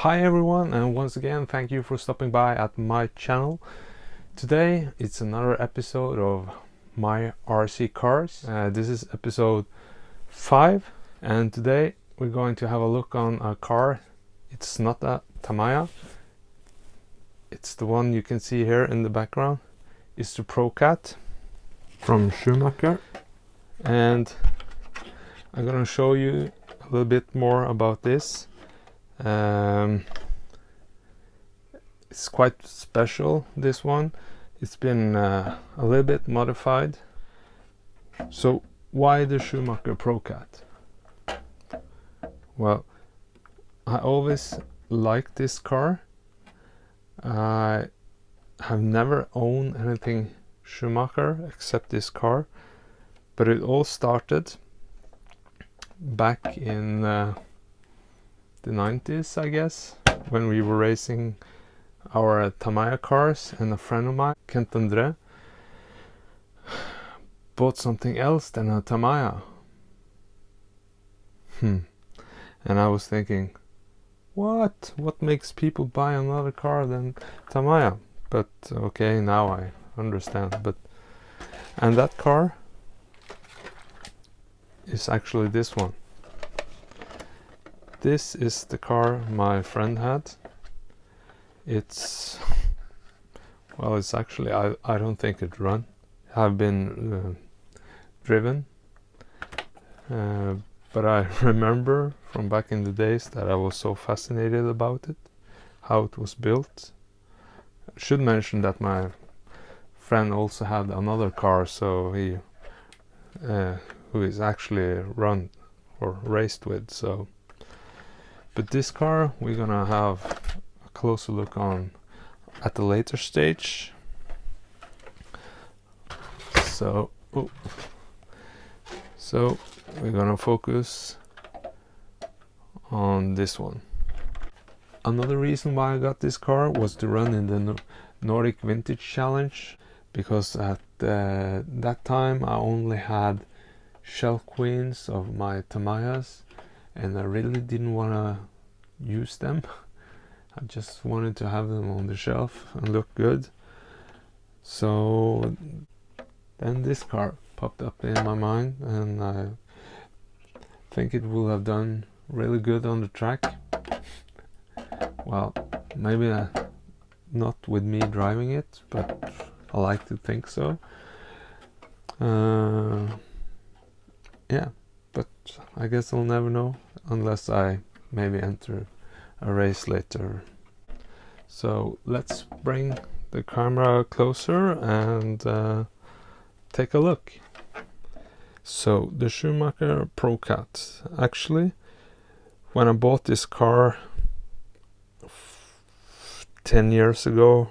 Hi everyone, and once again thank you for stopping by at my channel. Today it's another episode of my RC cars. This is episode 5, and today we're going to have a look on a car. It's not a Tamiya, it's the one you can see here in the background. It's the Procat from Schumacher, and I'm gonna show you a little bit more about this. It's quite special, this one. It's been a little bit modified. So why the Schumacher Procat? Well, I always liked this car. I have never owned anything Schumacher except this car, but it all started back in the 90s, I guess, when we were racing our Tamiya cars, and a friend of mine, Andre, bought something else than a Tamiya. And I was thinking, what makes people buy another car than Tamiya? But okay, now I understand. And that car is actually this one. This is the car my friend had. It's actually, I don't think it run. Have been driven, but I remember from back in the days that I was so fascinated about it, how it was built. I should mention that my friend also had another car, so he who is actually run or raced with. So, but this car we're gonna have a closer look on at a later stage. So we're gonna focus on this one. Another reason why I got this car was to run in the Nordic Vintage Challenge, because at that time I only had shell queens of my Tamiyas, and I really didn't want to use them. I just wanted to have them on the shelf and look good. So then this car popped up in my mind, and I think it will have done really good on the track. Well, maybe not with me driving it, but I like to think so. Yeah, but I guess I'll never know unless I maybe enter a race later. So let's bring the camera closer and take a look. So the Schumacher Procat. Actually, when I bought this car 10 years ago,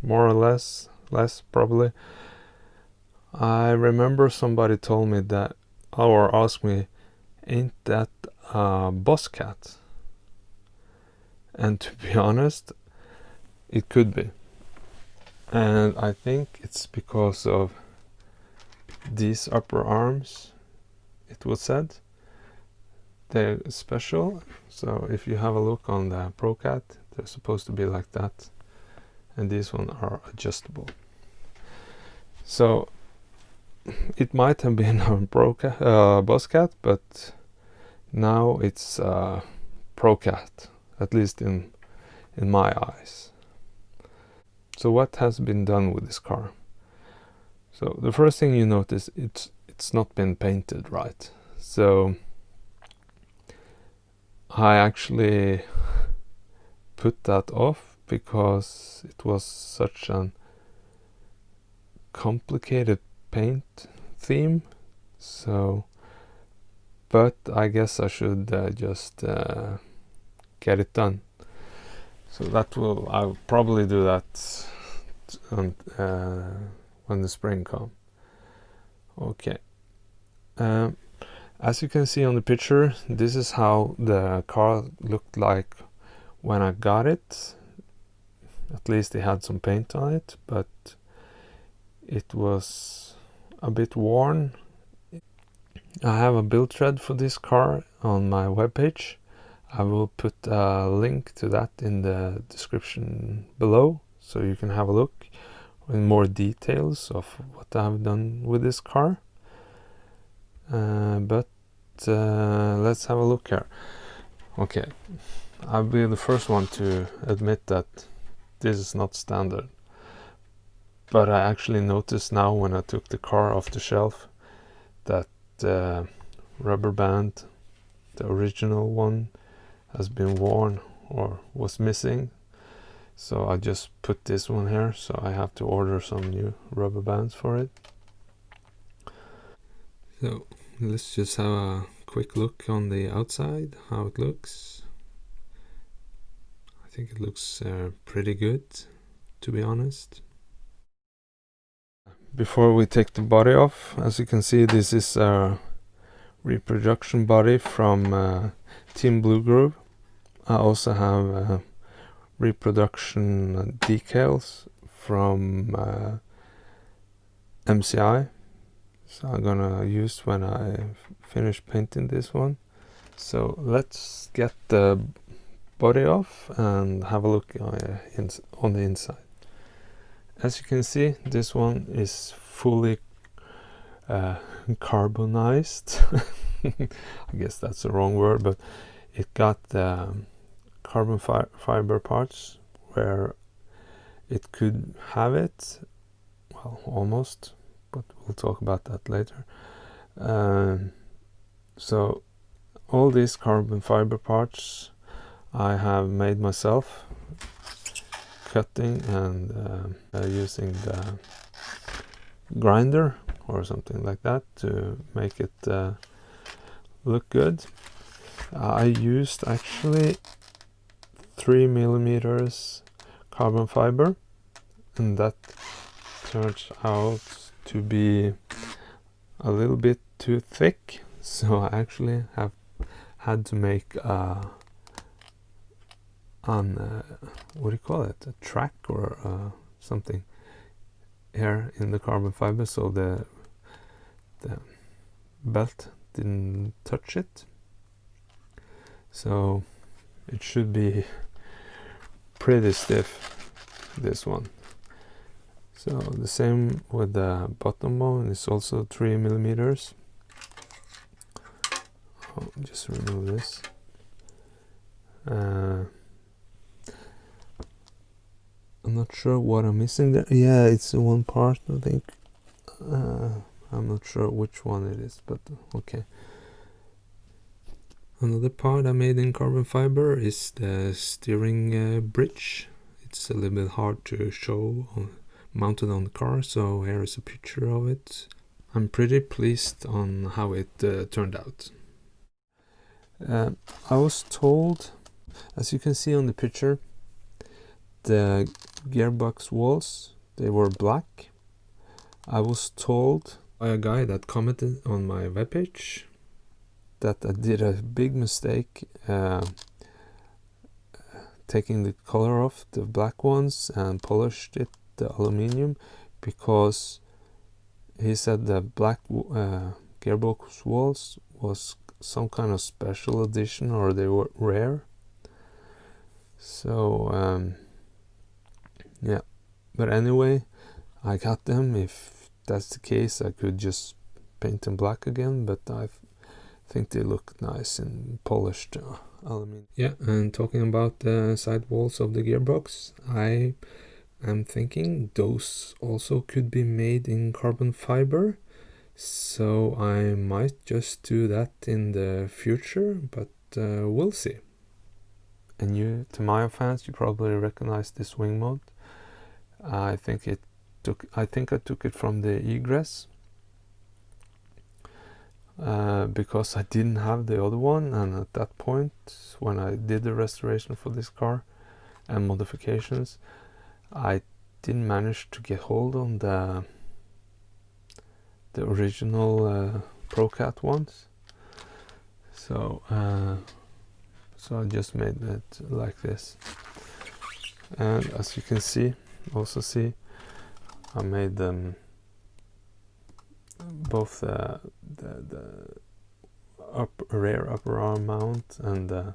more or less probably, I remember somebody told me that, or asked me, ain't that a boss cat? And to be honest, it could be. And I think it's because of these upper arms, it was said. They're special. So if you have a look on the Procat, they're supposed to be like that. And these ones are adjustable. So it might have been a boss cat, but now it's Procat, at least in my eyes. So what has been done with this car? So the first thing you notice, it's not been painted right. So I actually put that off because it was such a complicated paint theme. So, but I guess I should just get it done. So I'll probably do that when the spring comes. Okay. As you can see on the picture, this is how the car looked like when I got it. At least it had some paint on it, but it was a bit worn. I have a build thread for this car on my webpage. I will put a link to that in the description below, so you can have a look in more details of what I've done with this car. But let's have a look here. Okay, I'll be the first one to admit that this is not standard, but I actually noticed now when I took the car off the shelf that the rubber band, the original one, has been worn or was missing. So I just put this one here, so I have to order some new rubber bands for it. So let's just have a quick look on the outside, how it looks. I think it looks pretty good, to be honest. Before we take the body off, as you can see, this is a reproduction body from Team Blue Groove. I also have reproduction decals from MCI, so I'm gonna use when I finish painting this one. So let's get the body off and have a look on the inside. As you can see, this one is fully carbonized. I guess that's the wrong word, but it got the carbon fiber parts where it could have it, well, almost, but we'll talk about that later. So all these carbon fiber parts I have made myself, cutting and using the grinder or something like that to make it look good. I used actually 3mm carbon fiber, and that turns out to be a little bit too thick, so I actually have had to make what do you call it, a track or something here in the carbon fiber, so the belt didn't touch it. So it should be pretty stiff, this one. So the same with the bottom bone, it's also 3mm. I'll just remove this. I'm not sure what I'm missing there. Yeah, it's one part, I think. I'm not sure which one it is, but okay. Another part I made in carbon fiber is the steering bridge. It's a little bit hard to show mounted on the car, so here is a picture of it. I'm pretty pleased on how it turned out. I was told, as you can see on the picture, the gearbox walls, they were black. I was told by a guy that commented on my webpage that I did a big mistake taking the color off the black ones and polished it, the aluminium, because he said the black gearbox walls was some kind of special edition, or they were rare. So yeah, but anyway, I got them. If that's the case, I could just paint them black again, but I think they look nice in polished aluminum. Yeah, and talking about the side walls of the gearbox, I am thinking those also could be made in carbon fiber, so I might just do that in the future, but we'll see. And you Tamiya fans, you probably recognize this wing mount. I think I took it from the egress because I didn't have the other one, and at that point when I did the restoration for this car and modifications, I didn't manage to get hold on the original Procat ones, so I just made it like this. And as you can see, I made them both the rear upper arm mount and the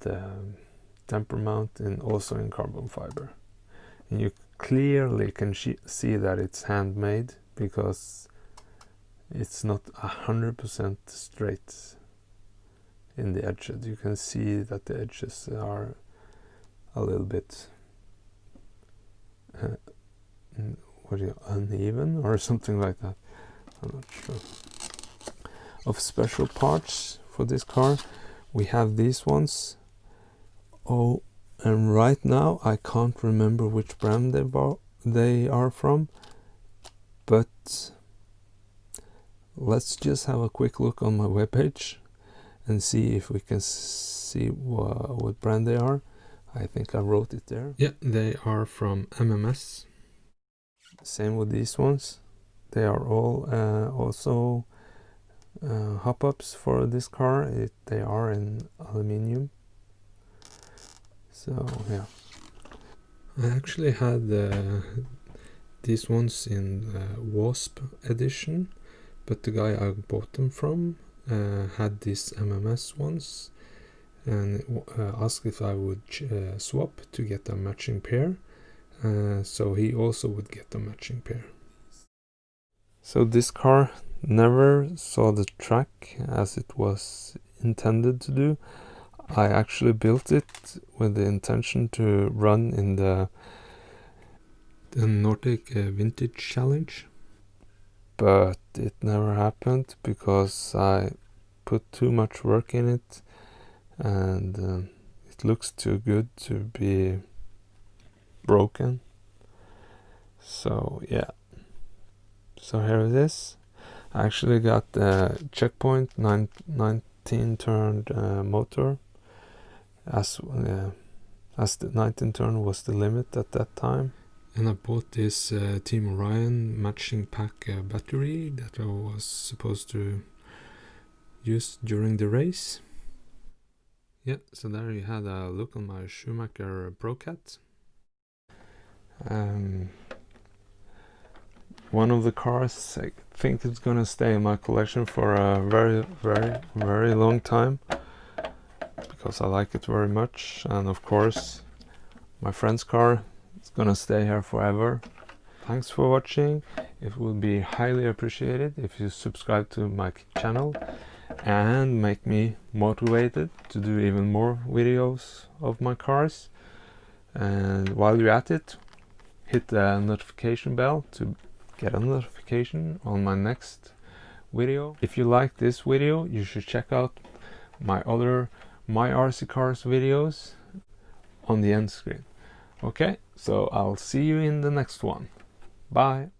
the temper mount also in carbon fiber. And you clearly can see that it's handmade, because it's not 100% straight in the edges. You can see that the edges are a little bit uneven or something like that. I'm not sure. Of special parts for this car, we have these ones. Oh, and right now I can't remember which brand they are from, but let's just have a quick look on my webpage and see if we can see what brand they are. I think I wrote it there. Yeah, they are from MMS. Same with these ones. They are all also hop-ups for this car. They are in aluminium. So yeah, I actually had these ones in Wasp edition, but the guy I bought them from had these MMS ones, and asked if I would swap to get a matching pair, so he also would get a matching pair. So this car never saw the track as it was intended to do. I actually built it with the intention to run in the Nordic Vintage Challenge, but it never happened because I put too much work in it, and it looks too good to be broken. So yeah, so here it is. I actually got the Checkpoint 19 turned motor, as the 19 turn was the limit at that time. And I bought this Team Orion matching pack battery that I was supposed to use during the race. Yeah, so there you had a look on my Schumacher Procat. One of the cars, I think it's gonna stay in my collection for a very, very, very long time, because I like it very much. And of course, my friend's car is gonna stay here forever. Thanks for watching. It would be highly appreciated if you subscribe to my channel and make me motivated to do even more videos of my cars. And while you're at it, hit the notification bell to get a notification on my next video. If you like this video, you should check out my other My RC Cars videos on the end screen. Okay, so I'll see you in the next one. Bye.